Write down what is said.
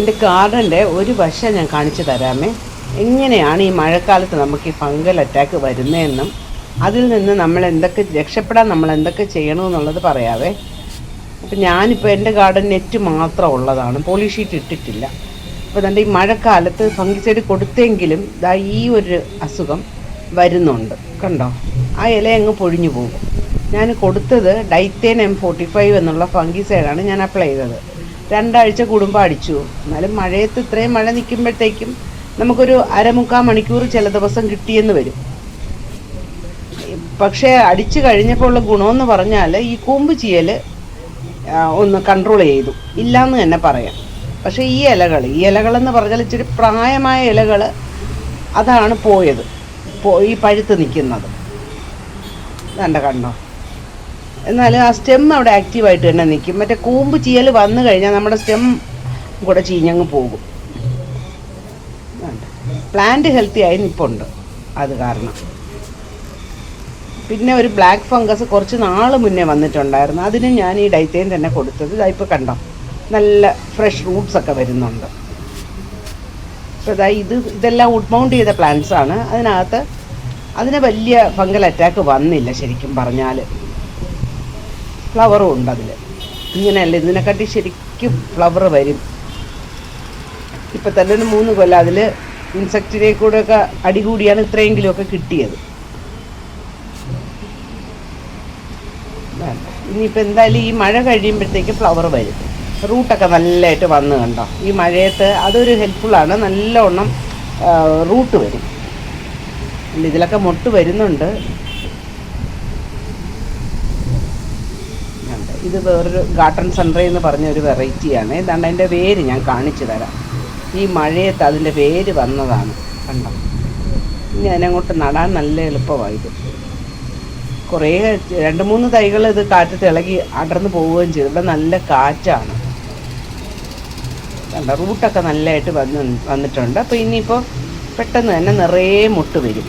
എൻ്റെ ഗാർഡൻ്റെ ഒരു വശം ഞാൻ കാണിച്ചു തരാമേ. എങ്ങനെയാണ് ഈ മഴക്കാലത്ത് നമുക്ക് ഈ ഫംഗൽ അറ്റാക്ക് വരുന്നതെന്നും അതിൽ നിന്ന് നമ്മൾ എന്തൊക്കെ രക്ഷപ്പെടാൻ നമ്മൾ എന്തൊക്കെ ചെയ്യണമെന്നുള്ളത് പറയാവേ. അപ്പം ഞാനിപ്പോൾ എൻ്റെ ഗാർഡൻ നെറ്റ് മാത്രം ഉള്ളതാണ്, പോളി ഷീറ്റ് ഇട്ടിട്ടില്ല. അപ്പോൾ എൻ്റെ ഈ മഴക്കാലത്ത് ഫംഗിസൈഡ് കൊടുത്തെങ്കിലും ഈ ഒരു അസുഖം വരുന്നുണ്ട്. കണ്ടോ, ആ ഇല അങ്ങ് പൊഴിഞ്ഞു പോകും. ഞാൻ കൊടുത്തത് ഡൈത്തേൻ M45 എന്നുള്ള ഫംഗിസൈഡാണ് ഞാൻ അപ്ലൈ ചെയ്തത്. 2 ആഴ്ച കൂടുമ്പോൾ അടിച്ചു. എന്നാലും മഴയത്ത് ഇത്രയും മഴ നിൽക്കുമ്പോഴത്തേക്കും നമുക്കൊരു 3/4 മണിക്കൂർ ചില ദിവസം കിട്ടിയെന്ന് വരും. പക്ഷേ അടിച്ചു കഴിഞ്ഞപ്പോൾ ഉള്ള ഗുണമെന്ന് പറഞ്ഞാൽ ഈ കൂമ്പ് ചീയൽ ഒന്ന് കൺട്രോൾ ചെയ്തു, ഇല്ലയെന്ന് തന്നെ പറയാം. പക്ഷേ ഈ ഇലകളെന്ന് പറഞ്ഞാൽ ഇച്ചിരി പ്രായമായ ഇലകൾ അതാണ് പോയത്, ഈ പഴുത്ത് നിൽക്കുന്നത്. കണ്ടോ, എന്നാൽ ആ സ്റ്റെം അവിടെ ആക്റ്റീവായിട്ട് തന്നെ നിൽക്കും. മറ്റേ കൂമ്പ് ചീയൽ വന്നു കഴിഞ്ഞാൽ നമ്മുടെ സ്റ്റെം കൂടെ ചീഞ്ഞങ്ങ് പോകും. പ്ലാന്റ് ഹെൽത്തി ആയി നിൽപ്പുണ്ട് അത് കാരണം. പിന്നെ ഒരു ബ്ലാക്ക് ഫംഗസ് കുറച്ച് നാൾ മുന്നേ വന്നിട്ടുണ്ടായിരുന്നു. അതിന് ഞാൻ ഈ ഡൈത്തേൻ തന്നെ കൊടുത്തത്. ഇപ്പോൾ കണ്ടോ, നല്ല ഫ്രഷ് റൂട്ട്സ് ഒക്കെ വരുന്നുണ്ട്. അപ്പോൾ ഇതെല്ലാം വുഡ് മൗണ്ട് ചെയ്ത പ്ലാന്റ്സ് ആണ്. അതിന് വലിയ ഫംഗൽ അറ്റാക്ക് വന്നില്ല ശരിക്കും പറഞ്ഞാൽ. ഫ്ലവറും ഉണ്ട് അതിൽ. ഇങ്ങനെയല്ല, ഇതിനെക്കാട്ടി ശരിക്കും ഫ്ലവർ വരും. ഇപ്പം തന്നെ ഒരു 3 കൊല്ലം അതിൽ ഇൻസെക്റ്റിനെ കൂടെയൊക്കെ അടികൂടിയാണ് ഇത്രയെങ്കിലുമൊക്കെ കിട്ടിയത്. ഇനിയിപ്പോൾ എന്തായാലും ഈ മഴ കഴിയുമ്പോഴത്തേക്ക് ഫ്ലവർ വരും. റൂട്ടൊക്കെ നല്ലതായിട്ട് വന്ന് കണ്ടോ, ഈ മഴയത്ത് അതൊരു ഹെൽപ്ഫുള്ളാണ്. നല്ലവണ്ണം റൂട്ട് വരും. ഇതിലൊക്കെ മൊട്ട് വരുന്നുണ്ട്. ഇത് വേറൊരു ഗാർഡൻ സൺറൈ എന്ന് പറഞ്ഞൊരു വെറൈറ്റിയാണ്. ഏതാണ്ട് അതിൻ്റെ വേര് ഞാൻ കാണിച്ചു തരാം. ഈ മഴയത്ത് അതിൻ്റെ വേര് വന്നതാണ്, കണ്ടോ. ഇനി അതിനങ്ങോട്ട് നടാൻ നല്ല എളുപ്പമായത്. കുറേ 2-3 തൈകൾ ഇത് കാറ്റത്ത് ഇളകി അടർന്നു പോവുകയും ചെയ്തു. ഇവിടെ നല്ല കാറ്റാണ്, കണ്ടോ. റൂട്ടൊക്കെ നല്ലതായിട്ട് വന്നിട്ടുണ്ട്. അപ്പോൾ ഇനിയിപ്പോൾ പെട്ടെന്ന് തന്നെ നിറയെ മുട്ട് വരും.